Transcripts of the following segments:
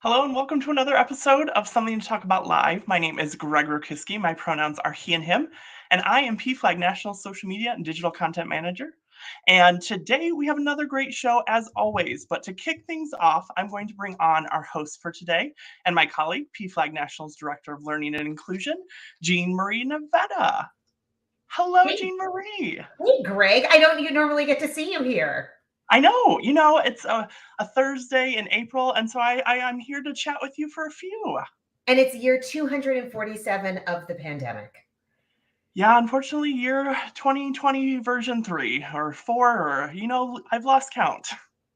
Hello and welcome to another episode of Something to Talk About Live. My name is Greg Rokiski. My pronouns are he and him, and I am PFlag National Social Media and Digital Content Manager. And today we have another great show as always. But to kick things off, I'm going to bring on our host for today and my colleague, PFlag National's Director of Learning and Inclusion, Jean Marie Nevada. Hello, Hey, Jean Marie. hey, Greg. I don't you normally get to see you here. I know, it's a Thursday in April, and so I'm here to chat with you for a few. And it's year 247 of the pandemic. Yeah, unfortunately, year 2020 version 3 or 4, or, I've lost count.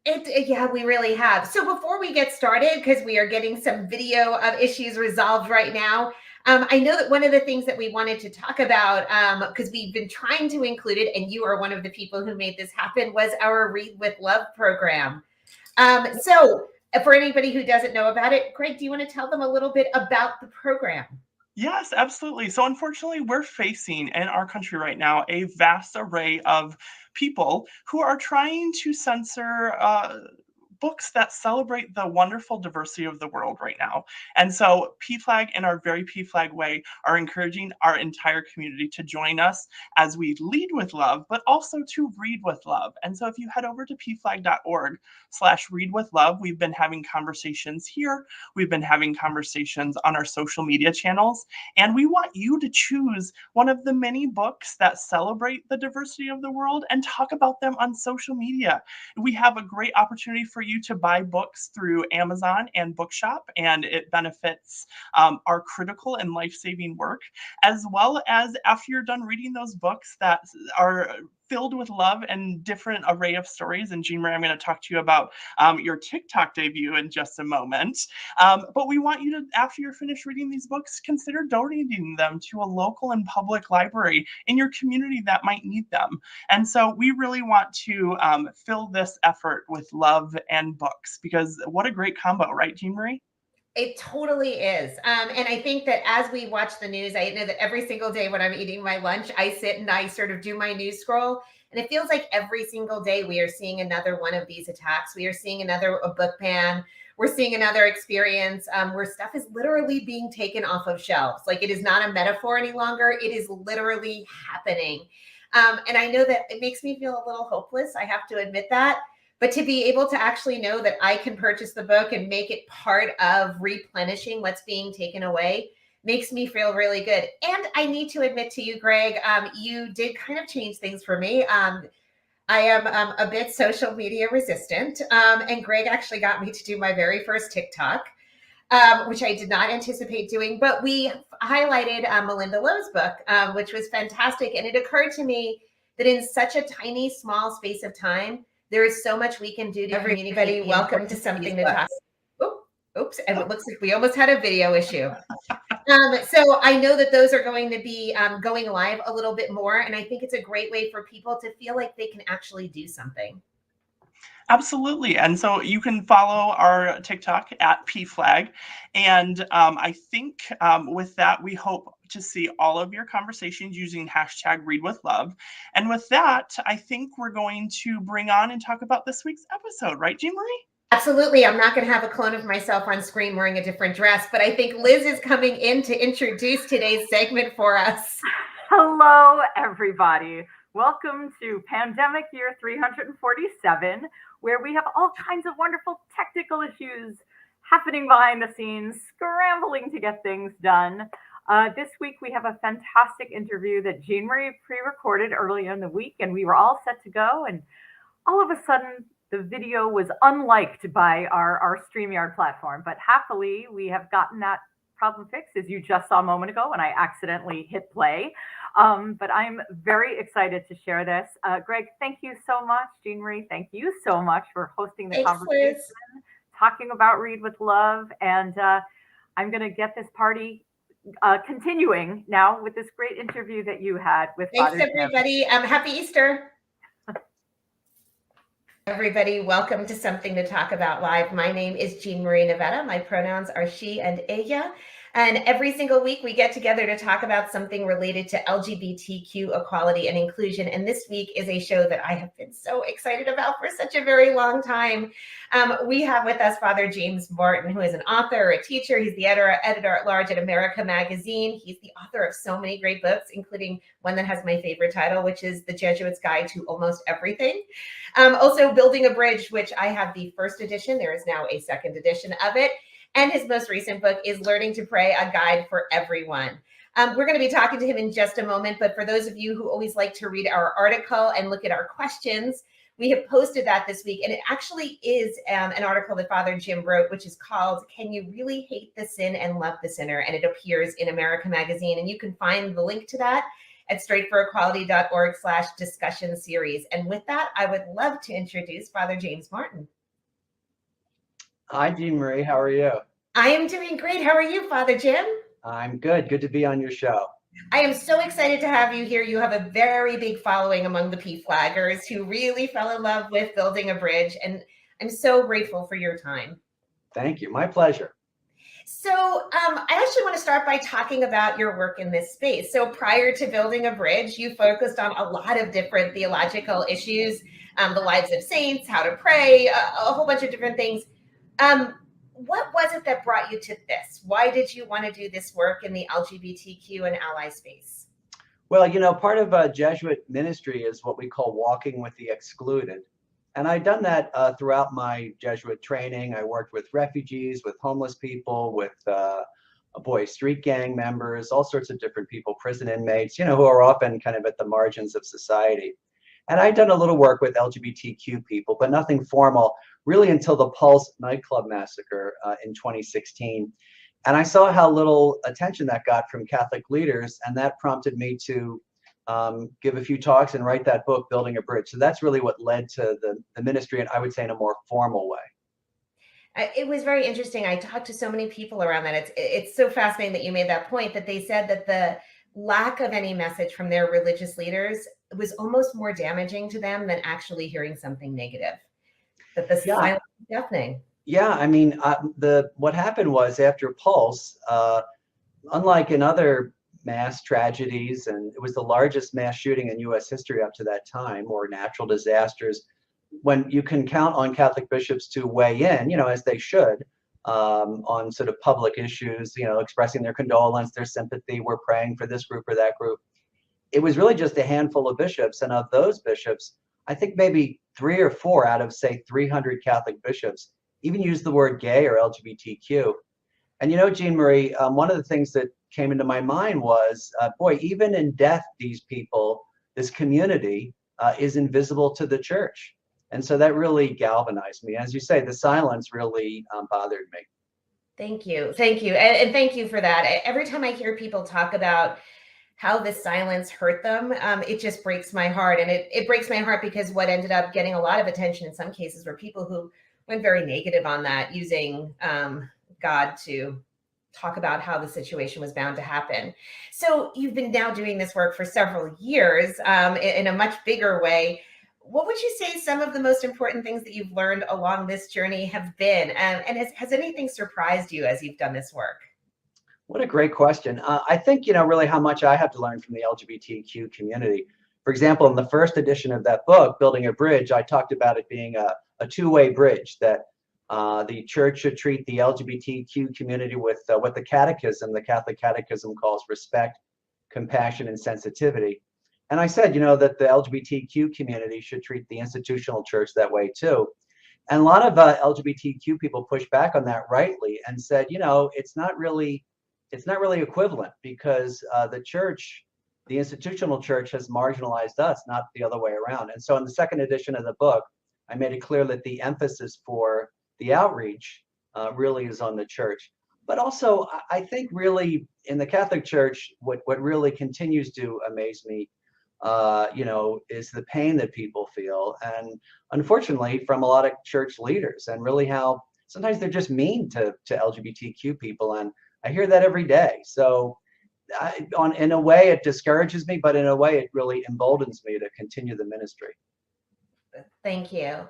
Yeah, we really have. So before we get started, because we are getting some video of issues resolved right now, I know that one of the things that we wanted to talk about, because we've been trying to include it, and you are one of the people who made this happen, was our Read with Love program. So for anybody who doesn't know about it, Greg, do you want to tell them a little bit about the program? Yes, absolutely. So unfortunately, we're facing in our country right now a vast array of people who are trying to censor books that celebrate the wonderful diversity of the world right now. And so PFLAG, in our very PFLAG way, are encouraging our entire community to join us as we lead with love, but also to read with love. And so if you head over to pflag.org/read with love, we've been having conversations here. We've been having conversations on our social media channels, and we want you to choose one of the many books that celebrate the diversity of the world and talk about them on social media. We have a great opportunity for you to buy books through Amazon and Bookshop, and it benefits our critical and life-saving work, as well as after you're done reading those books that are filled with love and different array of stories. And Jean Marie, I'm going to talk to you about your TikTok debut in just a moment. But we want you to, after you're finished reading these books, consider donating them to a local and public library in your community that might need them. And so we really want to fill this effort with love and books, because what a great combo, right, Jean Marie? It totally is. And I think that as we watch the news, I know that every single day when I'm eating my lunch, I sit and I sort of do my news scroll. And it feels like every single day we are seeing another one of these attacks. We are seeing another a book ban. We're seeing another experience where stuff is literally being taken off of shelves. Like, it is not a metaphor any longer. It is literally happening. And I know that it makes me feel a little hopeless. I have to admit that. But to be able to actually know that I can purchase the book and make it part of replenishing what's being taken away makes me feel really good. And I need to admit to you, Greg, you did kind of change things for me. I am a bit social media resistant, and Greg actually got me to do my very first TikTok, which I did not anticipate doing. But we highlighted Melinda Lowe's book, which was fantastic. And it occurred to me that in such a tiny, small space of time, there is so much we can do to everybody. Welcome to Something to Talk. Oops, and it looks like we almost had a video issue. So I know that those are going to be going live a little bit more, and I think it's a great way for people to feel like they can actually do something. Absolutely. And so you can follow our TikTok at pflag. And I think with that, we hope to see all of your conversations using hashtag read with love. And with that, I think we're going to bring on and talk about this week's episode, right, Jean Marie? Absolutely. I'm not going to have a clone of myself on screen wearing a different dress, but I think Liz is coming in to introduce today's segment for us. Hello, everybody. Welcome to Pandemic Year 347, where we have all kinds of wonderful technical issues happening behind the scenes, scrambling to get things done. This week, we have a fantastic interview that Jean Marie pre-recorded earlier in the week, and we were all set to go. And all of a sudden, the video was unliked by our StreamYard platform. But happily, we have gotten that problem fixed, as you just saw a moment ago, and I accidentally hit play. But I'm very excited to share this. Greg, thank you so much. Jean Marie, thank you so much for hosting the conversation, Liz. Talking about Read with Love. And I'm going to get this party continuing now with this great interview that you had with Thanks, Father everybody. Happy Easter. Everybody, welcome to Something to Talk About Live. My name is Jean Marie Nevada. My pronouns are she and ella. And every single week, we get together to talk about something related to LGBTQ equality and inclusion. And this week is a show that I have been so excited about for such a very long time. We have with us Father James Martin, who is an author, a teacher. He's the editor at large at America Magazine. He's the author of so many great books, including one that has my favorite title, which is The Jesuit's Guide to Almost Everything. Also, Building a Bridge, which I have the first edition. There is now a second edition of it. And his most recent book is Learning to Pray, a Guide for Everyone. We're going to be talking to him in just a moment, but for those of you who always like to read our article and look at our questions, we have posted that this week, and it actually is an article that Father Jim wrote, which is called, Can You Really Hate the Sin and Love the Sinner? And it appears in America Magazine, and you can find the link to that at straightforequality.org/discussion series. And with that, I would love to introduce Father James Martin. Hi, Jean Marie. How are you? I am doing great. How are you, Father Jim? I'm good. Good to be on your show. I am so excited to have you here. You have a very big following among the pflaggers who really fell in love with Building a Bridge, and I'm so grateful for your time. Thank you. My pleasure. So I actually want to start by talking about your work in this space. So prior to Building a Bridge, you focused on a lot of different theological issues, the lives of saints, how to pray, a whole bunch of different things. What was it that brought you to this? Why did you want to do this work in the LGBTQ and ally space? Well, part of a Jesuit ministry is what we call walking with the excluded. And I've done that throughout my Jesuit training. I worked with refugees, with homeless people, with street gang members, all sorts of different people, prison inmates, who are often kind of at the margins of society. And I'd done a little work with LGBTQ people, but nothing formal, really until the Pulse nightclub massacre in 2016. And I saw how little attention that got from Catholic leaders, and that prompted me to give a few talks and write that book, Building a Bridge. So that's really what led to the ministry, and I would say in a more formal way. It was very interesting. I talked to so many people around that. It's so fascinating that you made that point, that they said that the lack of any message from their religious leaders was almost more damaging to them than actually hearing something negative. That the silence was deafening. Yeah, I mean, what happened was after Pulse, unlike in other mass tragedies, and it was the largest mass shooting in U.S. history up to that time, or natural disasters, when you can count on Catholic bishops to weigh in, as they should, on sort of public issues, expressing their condolence, their sympathy, we're praying for this group or that group. It was really just a handful of bishops, and of those bishops, I think maybe 3 or 4 out of, say, 300 Catholic bishops even used the word gay or LGBTQ. And Jean Marie, one of the things that came into my mind was, even in death, these people, this community is invisible to the church. And so that really galvanized me. As you say, the silence really bothered me. Thank you. Thank you. And thank you for that. Every time I hear people talk about how the silence hurt them, it just breaks my heart. And it breaks my heart because what ended up getting a lot of attention in some cases were people who went very negative on that, using God to talk about how the situation was bound to happen. So you've been now doing this work for several years in a much bigger way. What would you say some of the most important things that you've learned along this journey have been? And has anything surprised you as you've done this work? What a great question. I think, really how much I have to learn from the LGBTQ community. For example, in the first edition of that book, Building a Bridge, I talked about it being a two-way bridge, that the church should treat the LGBTQ community with what the Catholic Catechism calls respect, compassion, and sensitivity. And I said, that the LGBTQ community should treat the institutional church that way too. And a lot of LGBTQ people pushed back on that rightly and said, it's not really equivalent, because the church, the institutional church, has marginalized us, not the other way around. And so in the second edition of the book, I made it clear that the emphasis for the outreach really is on the church. But also, I think really in the Catholic Church, what really continues to amaze me, is the pain that people feel. And unfortunately, from a lot of church leaders, and really how sometimes they're just mean to LGBTQ people. And I hear that every day. So in a way, it discourages me, but in a way, it really emboldens me to continue the ministry. Thank you.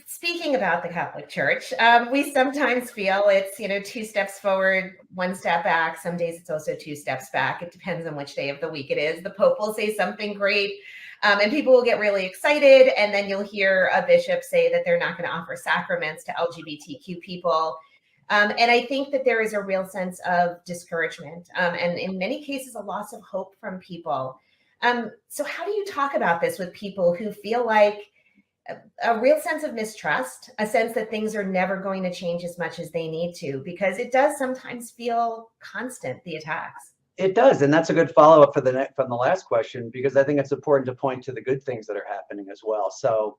Speaking about the Catholic Church, we sometimes feel it's, 2 steps forward, 1 step back. Some days it's also 2 steps back. It depends on which day of the week it is. The Pope will say something great, and people will get really excited. And then you'll hear a bishop say that they're not going to offer sacraments to LGBTQ people. And I think that there is a real sense of discouragement, and in many cases, a loss of hope from people. So how do you talk about this with people who feel like a real sense of mistrust, a sense that things are never going to change as much as they need to, because it does sometimes feel constant, the attacks? It does, and that's a good follow-up from the last question, because I think it's important to point to the good things that are happening as well. So,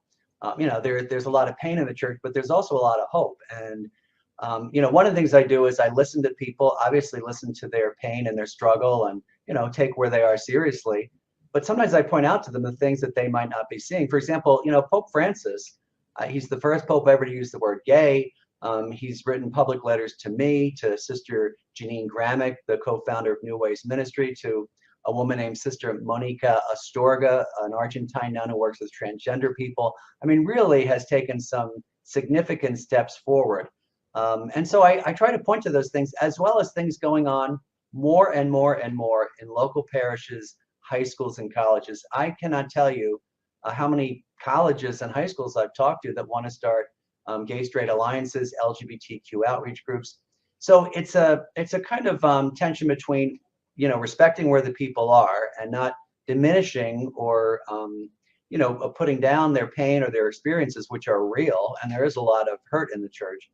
there's a lot of pain in the church, but there's also a lot of hope. And one of the things I do is I listen to people, obviously listen to their pain and their struggle, and take where they are seriously. But sometimes I point out to them the things that they might not be seeing. For example, Pope Francis, he's the first pope ever to use the word gay. He's written public letters to me, to Sister Janine Gramick, the co-founder of New Ways Ministry, to a woman named Sister Monica Astorga, an Argentine nun who works with transgender people. I mean, really has taken some significant steps forward. And so I try to point to those things, as well as things going on more and more and more in local parishes, high schools and colleges. I cannot tell you how many colleges and high schools I've talked to that want to start gay straight alliances, LGBTQ outreach groups. So it's a kind of tension between respecting where the people are and not diminishing or putting down their pain or their experiences, which are real, and there is a lot of hurt in the church,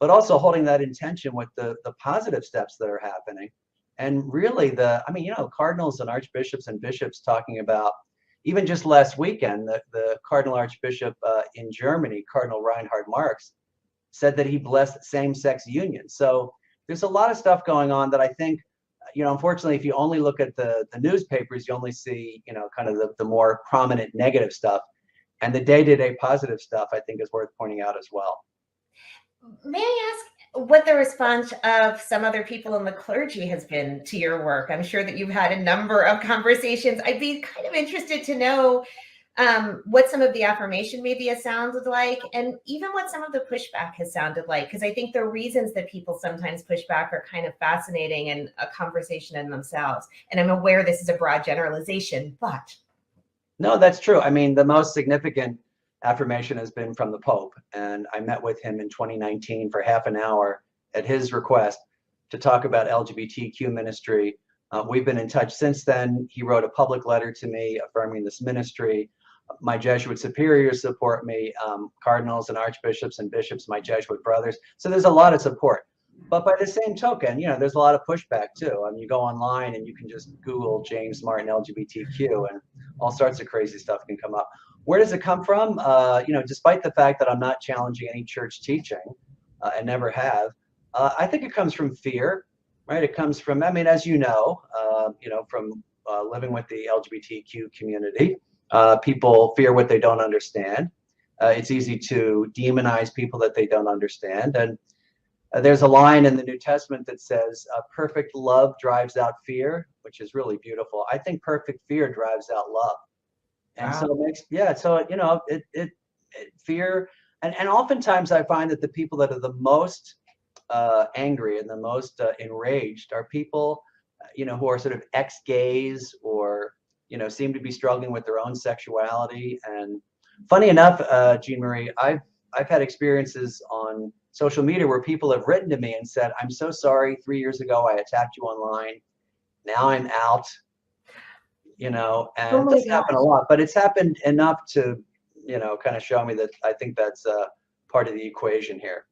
but also holding that intention with the positive steps that are happening. And really cardinals and archbishops and bishops talking about, even just last weekend, the Cardinal Archbishop in Germany, Cardinal Reinhard Marx, said that he blessed same-sex unions. So there's a lot of stuff going on that I think, unfortunately, if you only look at the newspapers, you only see, kind of the more prominent negative stuff. And the day-to-day positive stuff, I think, is worth pointing out as well. May I ask what the response of some other people in the clergy has been to your work? I'm sure that you've had a number of conversations. I'd be kind of interested to know what some of the affirmation maybe has sounded like, and even what some of the pushback has sounded like, because I think the reasons that people sometimes push back are kind of fascinating and a conversation in themselves. And I'm aware this is a broad generalization, but. No, that's true. I mean, the most significant affirmation has been from the Pope, and I met with him in 2019 for half an hour at his request to talk about LGBTQ ministry. We've been in touch since then. He wrote a public letter to me affirming this ministry. My Jesuit superiors support me, cardinals and archbishops and bishops, my Jesuit brothers. So there's a lot of support. But by the same token, there's a lot of pushback too. I mean, you go online and you can just Google James Martin LGBTQ and all sorts of crazy stuff can come up. Where does it come from? Despite the fact that I'm not challenging any church teaching and never have, I think it comes from fear, right? It comes from, as from living with the LGBTQ community, people fear what they don't understand. It's easy to demonize people that they don't understand. And there's a line in the New Testament that says, perfect love drives out fear, which is really beautiful. I think perfect fear drives out love. And wow. So it makes, fear. And oftentimes I find that the people that are the most angry and the most enraged are people, who are sort of ex-gays or, seem to be struggling with their own sexuality. And funny enough, Jean Marie, I've had experiences on social media where people have written to me and said, I'm so sorry, 3 years ago I attacked you online. Now I'm out. And it doesn't happen a lot, but it's happened enough to, kind of show me that I think that's part of the equation here.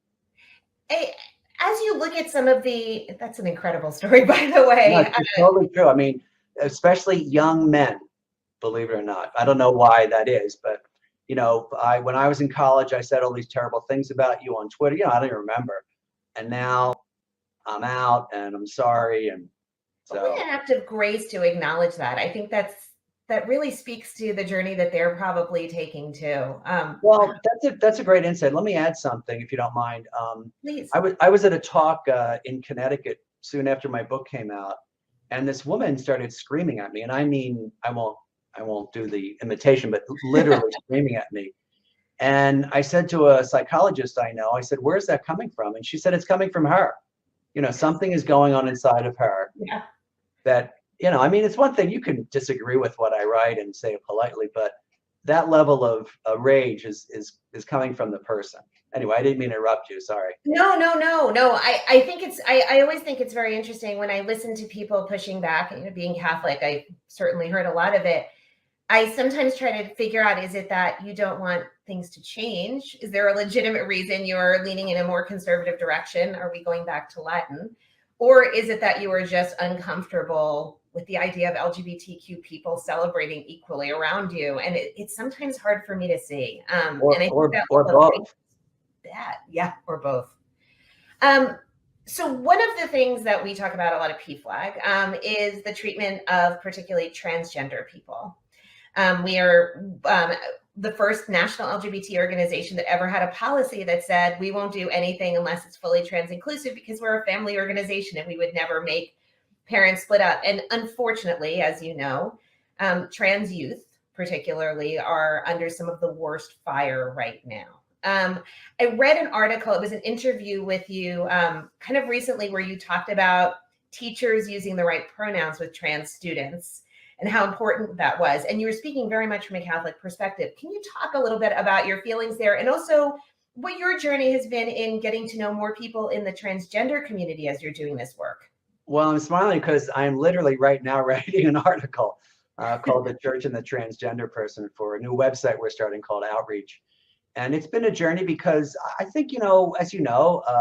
Hey, as you look at some of that's an incredible story, by the way. No, it's totally true. I mean, especially young men, believe it or not. I don't know why that is, but, when I was in college, I said all these terrible things about you on Twitter. I don't even remember. And now I'm out and I'm sorry. And so an act of grace to acknowledge that. I think that really speaks to the journey that they're probably taking too. Well, that's a great insight. Let me add something, if you don't mind. Please. I was at a talk in Connecticut soon after my book came out, and this woman started screaming at me. And I mean, I won't do the imitation, but literally screaming at me. And I said to a psychologist I know, I said, where's that coming from? And she said, it's coming from her. Something is going on inside of her Yeah. that, I mean, it's one thing you can disagree with what I write and say it politely, but that level of rage is coming from the person. Anyway, I didn't mean to interrupt you. Sorry. No. I think I always think it's very interesting when I listen to people pushing back, being Catholic, I certainly heard a lot of it. I sometimes try to figure out, is it that you don't want things to change? Is there a legitimate reason you're leaning in a more conservative direction? Are we going back to Latin? Or is it that you are just uncomfortable with the idea of LGBTQ people celebrating equally around you? And it's sometimes hard for me to see. Or both. Yeah, or both. So one of the things that we talk about a lot at PFLAG is the treatment of particularly transgender people. We are the first national LGBT organization that ever had a policy that said we won't do anything unless it's fully trans inclusive, because we're a family organization and we would never make parents split up. And unfortunately, as you know, trans youth particularly are under some of the worst fire right now. I read an article, it was an interview with you kind of recently, where you talked about teachers using the right pronouns with trans students and how important that was. And you were speaking very much from a Catholic perspective. Can you talk a little bit about your feelings there, and also what your journey has been in getting to know more people in the transgender community as you're doing this work? Well, I'm smiling because I'm literally right now writing an article called The Church and the Transgender Person for a new website we're starting called Outreach. And it's been a journey because I think, as you know,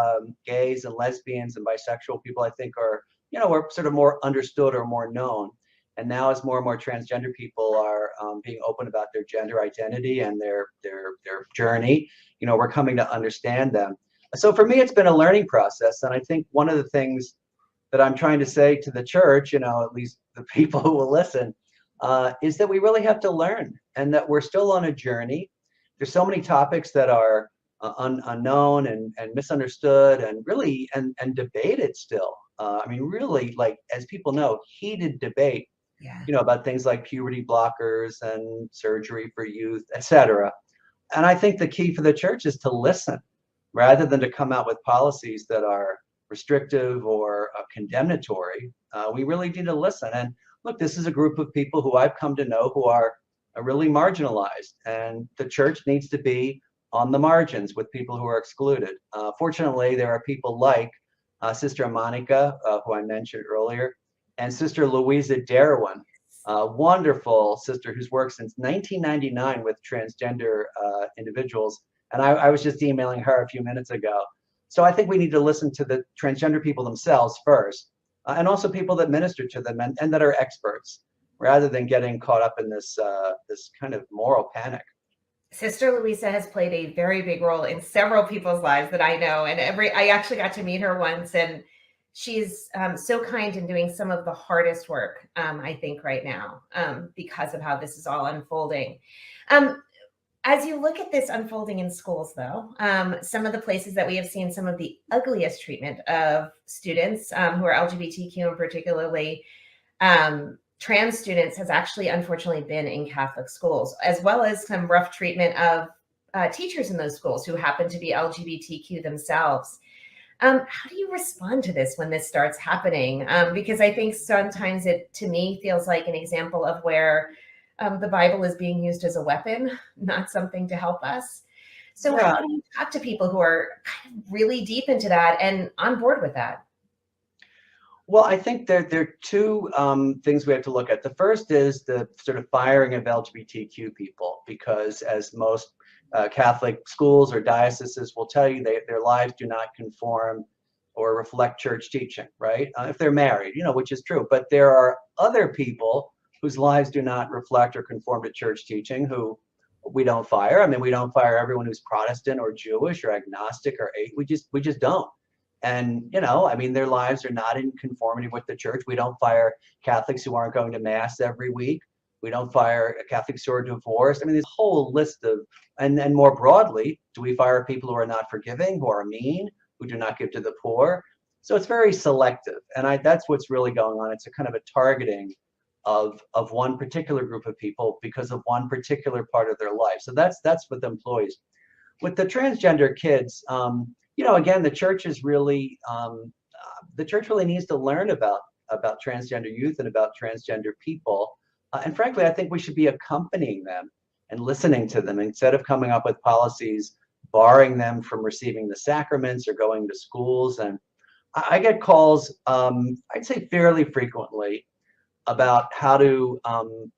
gays and lesbians and bisexual people, I think are, are sort of more understood or more known. And now as more and more transgender people are being open about their gender identity and their journey, we're coming to understand them. So for me, it's been a learning process. And I think one of the things that I'm trying to say to the church, at least the people who will listen, is that we really have to learn, and that we're still on a journey. There's so many topics that are unknown and misunderstood and really and debated still. I mean, really, like, as people know, heated debate, about things like puberty blockers and surgery for youth, etc. And I think the key for the church is to listen rather than to come out with policies that are restrictive or condemnatory. We really need to listen. And look, this is a group of people who I've come to know who are really marginalized, and the church needs to be on the margins with people who are excluded. Fortunately, there are people like Sister Monica, who I mentioned earlier, and Sister Louisa Darwin, a wonderful sister who's worked since 1999 with transgender individuals. And I was just emailing her a few minutes ago. So I think we need to listen to the transgender people themselves first, and also people that minister to them and that are experts, rather than getting caught up in this kind of moral panic. Sister Louisa has played a very big role in several people's lives that I know. And I actually got to meet her once, and she's so kind in doing some of the hardest work, I think, right now, because of how this is all unfolding. As you look at this unfolding in schools, though, some of the places that we have seen some of the ugliest treatment of students who are LGBTQ, and particularly trans students, has actually unfortunately been in Catholic schools, as well as some rough treatment of teachers in those schools who happen to be LGBTQ themselves. How do you respond to this when this starts happening? Because I think sometimes it, to me, feels like an example of where the Bible is being used as a weapon, not something to help us. So how do you talk to people who are kind of really deep into that and on board with that? Well, I think there are two things we have to look at. The first is the sort of firing of LGBTQ people, because as most Catholic schools or dioceses will tell you, their lives do not conform or reflect church teaching, right? If they're married, which is true. But there are other people whose lives do not reflect or conform to church teaching who we don't fire. I mean, we don't fire everyone who's Protestant or Jewish or agnostic or we just don't. And, I mean, their lives are not in conformity with the church. We don't fire Catholics who aren't going to mass every week. We don't fire Catholics who are divorced. I mean, there's a whole list of, and more broadly, do we fire people who are not forgiving, who are mean, who do not give to the poor? So it's very selective. And that's what's really going on. It's a kind of a targeting of one particular group of people because of one particular part of their life. So that's with employees. With the transgender kids, again, the church really needs to learn about transgender youth and about transgender people. And frankly, I think we should be accompanying them and listening to them instead of coming up with policies barring them from receiving the sacraments or going to schools. And I get calls, I'd say fairly frequently, about how to, I don't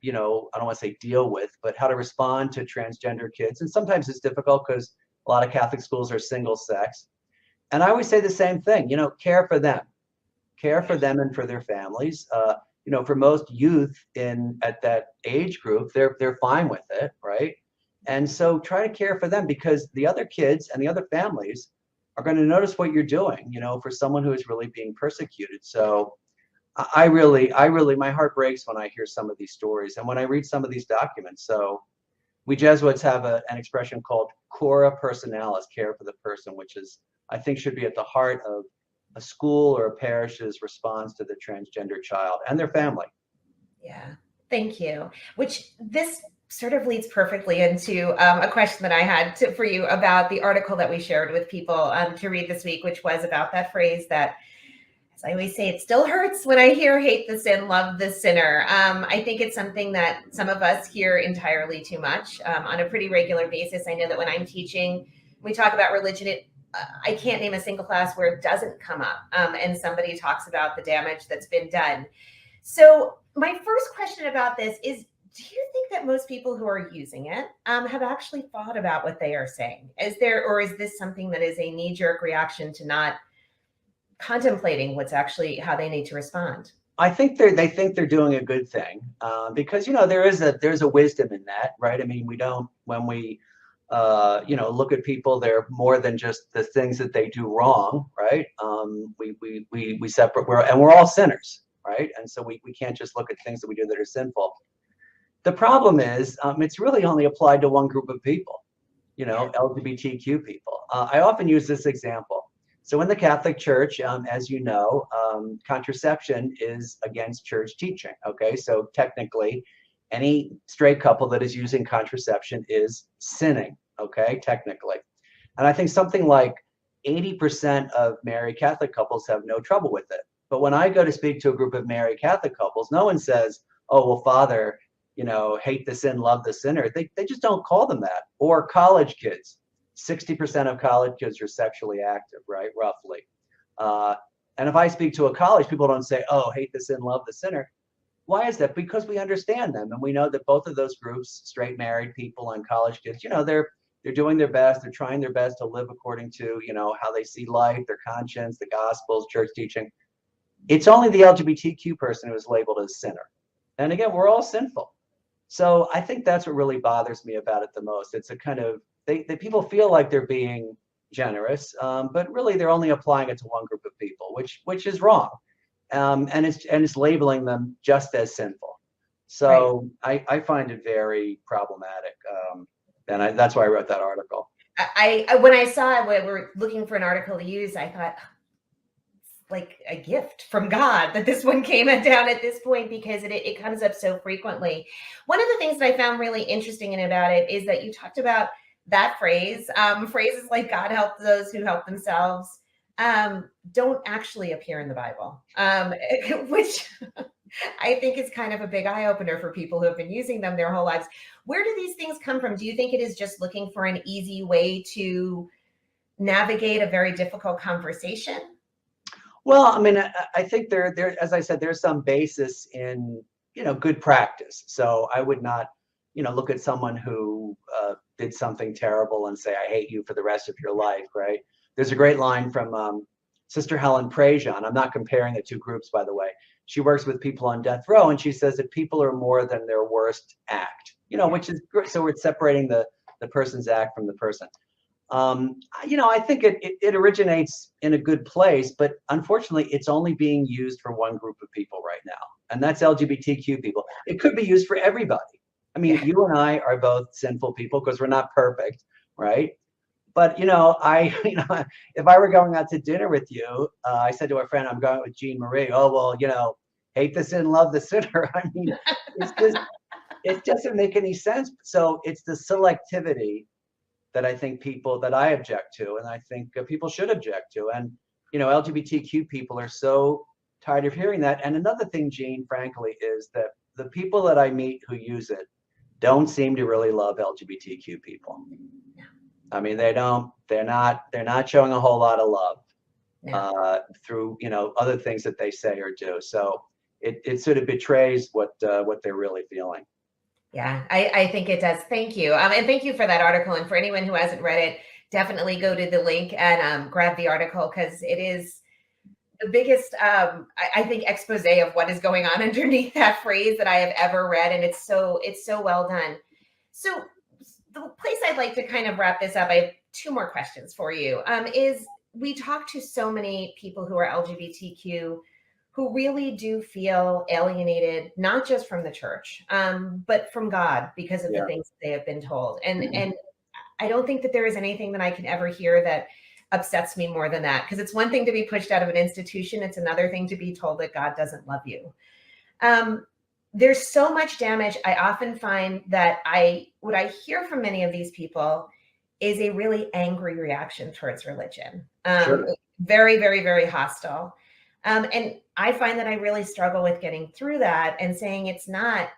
want to say deal with, but how to respond to transgender kids. And sometimes it's difficult because a lot of Catholic schools are single sex. And I always say the same thing, care for them and for their families. For most youth at that age group, they're fine with it, right? And so try to care for them, because the other kids and the other families are going to notice what you're doing, for someone who is really being persecuted. So I really, my heart breaks when I hear some of these stories and when I read some of these documents. So we Jesuits have an expression called cura personalis, care for the person, which is, I think, should be at the heart of a school or a parish's response to the transgender child and their family. Yeah, thank you. Which this sort of leads perfectly into a question that I had for you about the article that we shared with people to read this week, which was about that phrase that, as I always say, it still hurts when I hear hate the sin, love the sinner. I think it's something that some of us hear entirely too much on a pretty regular basis. I know that when I'm teaching, we talk about religion, I can't name a single class where it doesn't come up and somebody talks about the damage that's been done. So my first question about this is, do you think that most people who are using it have actually thought about what they are saying? Is this something that is a knee-jerk reaction to not contemplating what's actually how they need to respond? I think they think they're doing a good thing because there's a wisdom in that, right? I mean, when we look at people, they're more than just the things that they do wrong, right? We separate, we're all sinners, right? And so we can't just look at things that we do that are sinful. The problem is it's really only applied to one group of people, LGBTQ people. I often use this example. So in the Catholic Church, as you know, contraception is against church teaching, okay? So technically, any straight couple that is using contraception is sinning, okay, technically. And I think something like 80% of married Catholic couples have no trouble with it. But when I go to speak to a group of married Catholic couples, no one says, oh, well, Father, hate the sin, love the sinner. They just don't call them that. Or college kids. 60% of college kids are sexually active, right, roughly. And if I speak to a college, people don't say, oh, hate the sin, love the sinner. Why is that? Because we understand them, and we know that both of those groups, straight married people and college kids, they're doing their best. They're trying their best to live according to, how they see life, their conscience, the Gospels, church teaching. It's only the LGBTQ person who is labeled as sinner. And again, we're all sinful. So I think that's what really bothers me about it the most. It's a kind of, people feel like they're being generous, but really they're only applying it to one group of people, which is wrong. And it's labeling them just as sinful. So right. I find it very problematic. And that's why I wrote that article. When I saw we were looking for an article to use, I thought, like a gift from God that this one came down at this point, because it comes up so frequently. One of the things that I found really interesting about it is that you talked about that phrase, phrases like God help those who help themselves, don't actually appear in the Bible, which I think is kind of a big eye opener for people who have been using them their whole lives. Where do these things come from? Do you think it is just looking for an easy way to navigate a very difficult conversation? Well, I mean, I think there, as I said, there's some basis in, good practice. So I would not, look at someone who did something terrible and say, I hate you for the rest of your life, right? There's a great line from Sister Helen Prejean. I'm not comparing the two groups, by the way. She works with people on death row, and she says that people are more than their worst act, which is great. So we're separating the person's act from the person. I think it originates in a good place, but unfortunately, it's only being used for one group of people right now, and that's LGBTQ people. It could be used for everybody. I mean, you and I are both sinful people because we're not perfect, right? But if I were going out to dinner with you, I said to a friend, I'm going with Jean Marie. Oh, well, hate the sin, love the sinner. I mean, it's just, it doesn't make any sense. So it's the selectivity that I think that I object to, and I think people should object to. And, LGBTQ people are so tired of hearing that. And another thing, Jean, frankly, is that the people that I meet who use it don't seem to really love LGBTQ people. I mean, they're not showing a whole lot of love through, other things that they say or do. So it sort of betrays what they're really feeling. Yeah, I think it does. Thank you. And thank you for that article. And for anyone who hasn't read it, definitely go to the link and grab the article, because it is the biggest, I think, expose of what is going on underneath that phrase that I have ever read. And it's so well done. So the place I'd like to kind of wrap this up, I have two more questions for you, is we talk to so many people who are LGBTQ who really do feel alienated, not just from the church, but from God, because of the things that they have been told. And I don't think that there is anything that I can ever hear that upsets me more than that, because it's one thing to be pushed out of an institution. It's another thing to be told that God doesn't love you. There's so much damage. I often find that what I hear from many of these people is a really angry reaction towards religion. Sure. Very, very, very hostile. And I find that I really struggle with getting through that and saying it's not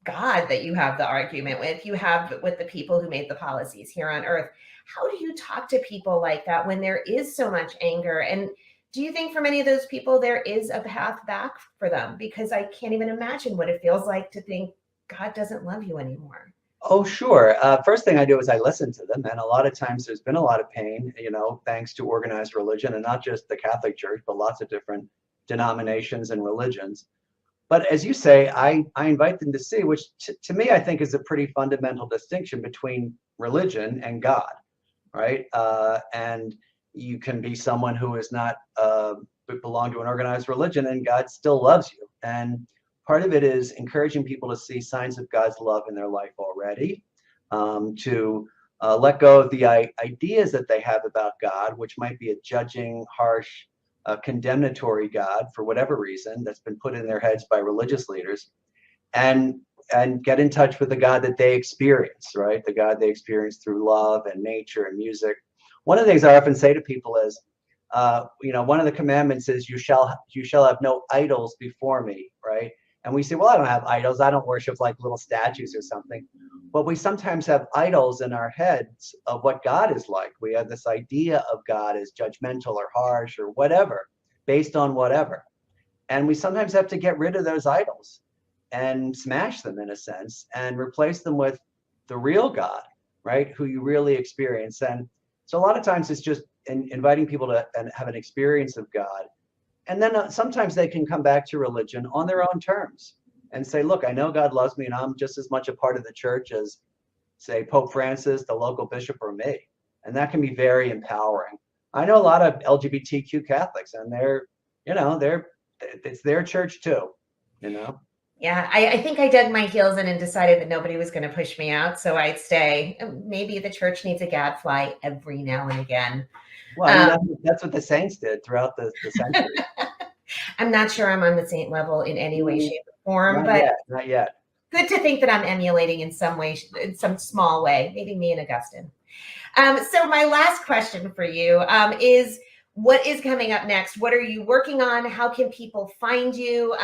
God that you have the argument with. You have with the people who made the policies here on earth. How do you talk to people like that when there is so much anger? And do you think for many of those people, there is a path back for them? Because I can't even imagine what it feels like to think God doesn't love you anymore. Oh, sure. First thing I do is I listen to them. And a lot of times there's been a lot of pain, thanks to organized religion, and not just the Catholic Church, but lots of different denominations and religions. But as you say, I invite them to see, which to me, I think is a pretty fundamental distinction between religion and God, right? And you can be someone who is not belong to an organized religion, and God still loves you. And part of it is encouraging people to see signs of God's love in their life already, to let go of the ideas that they have about God, which might be a judging, harsh, condemnatory God for whatever reason that's been put in their heads by religious leaders, and get in touch with the God that they experience, right? The God they experience through love and nature and music. One of the things I often say to people is, one of the commandments is you shall have no idols before me, right? And we say, well, I don't have idols. I don't worship like little statues or something. But we sometimes have idols in our heads of what God is like. We have this idea of God as judgmental or harsh or whatever, based on whatever. And we sometimes have to get rid of those idols and smash them, in a sense, and replace them with the real God, right? Who you really experience. And so a lot of times it's just inviting people to have an experience of God. And then sometimes they can come back to religion on their own terms and say, look, I know God loves me, and I'm just as much a part of the church as, say, Pope Francis, the local bishop, or me. And that can be very empowering. I know a lot of LGBTQ Catholics, and it's their church too, Yeah, I think I dug my heels in and decided that nobody was going to push me out, so I'd stay. Maybe the church needs a gadfly every now and again. Well, that's what the saints did throughout the century. I'm not sure I'm on the saint level in any way, shape, or form, not yet. Good to think that I'm emulating in some way, in some small way, maybe me and Augustine. So my last question for you is, what is coming up next? What are you working on? How can people find you?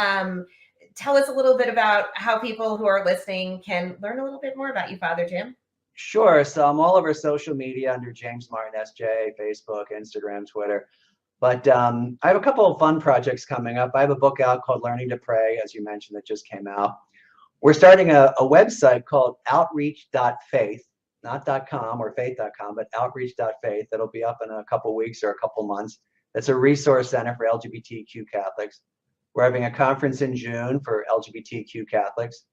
Tell us a little bit about how people who are listening can learn a little bit more about you, Father Jim. Sure. So I'm all over social media under James Martin SJ, Facebook, Instagram, Twitter. But I have a couple of fun projects coming up. I have a book out called Learning to Pray, as you mentioned, that just came out. We're starting a website called outreach.faith, not .com or faith.com, but outreach.faith. That'll be up in a couple of weeks or a couple of months. That's a resource center for LGBTQ Catholics. We're having a conference in June for LGBTQ Catholics.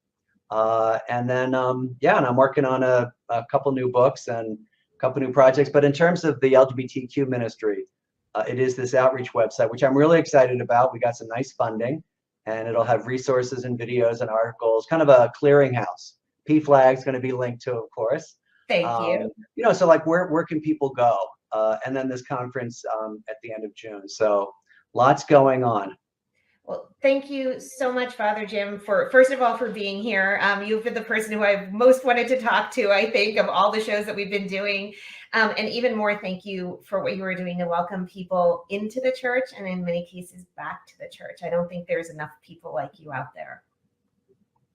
And then, and I'm working on a couple new books and a couple new projects. But in terms of the LGBTQ ministry, it is this outreach website, which I'm really excited about. We got some nice funding, and it'll have resources and videos and articles, kind of a clearinghouse. PFLAG is going to be linked to, of course. Thank you. So like where can people go? And then this conference at the end of June. So lots going on. Well, thank you so much, Father Jim, for first of all, for being here. You've been the person who I've most wanted to talk to, I think, of all the shows that we've been doing. And even more, thank you for what you were doing to welcome people into the church and in many cases back to the church. I don't think there's enough people like you out there.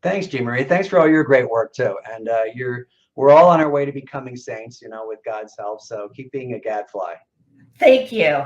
Thanks, Jean Marie. Thanks for all your great work too. And we're all on our way to becoming saints, with God's help. So keep being a gadfly. Thank you.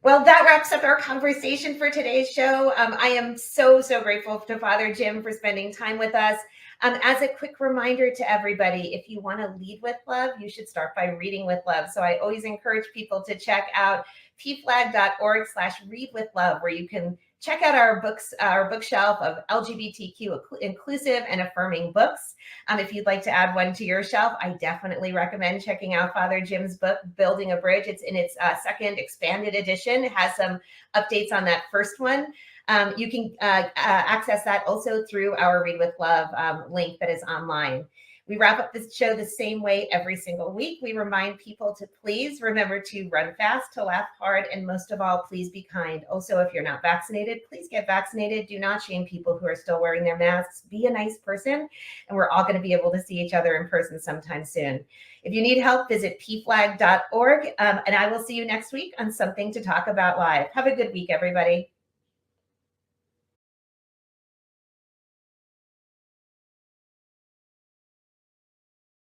Well, that wraps up our conversation for today's show. I am so grateful to Father Jim for spending time with us. As a quick reminder to everybody, if you want to lead with love, you should start by reading with love. So I always encourage people to check out pflag.org/readwithlove, where you can check out our books, our bookshelf of LGBTQ inclusive and affirming books. If you'd like to add one to your shelf, I definitely recommend checking out Father Jim's book, Building a Bridge. It's in its second expanded edition. It has some updates on that first one. You can access that also through our Read with Love link that is online. We wrap up this show the same way every single week. We remind people to please remember to run fast, to laugh hard, and most of all, please be kind. Also, if you're not vaccinated, please get vaccinated. Do not shame people who are still wearing their masks. Be a nice person, and we're all going to be able to see each other in person sometime soon. If you need help, visit pflag.org, and I will see you next week on Something to Talk About Live. Have a good week, everybody.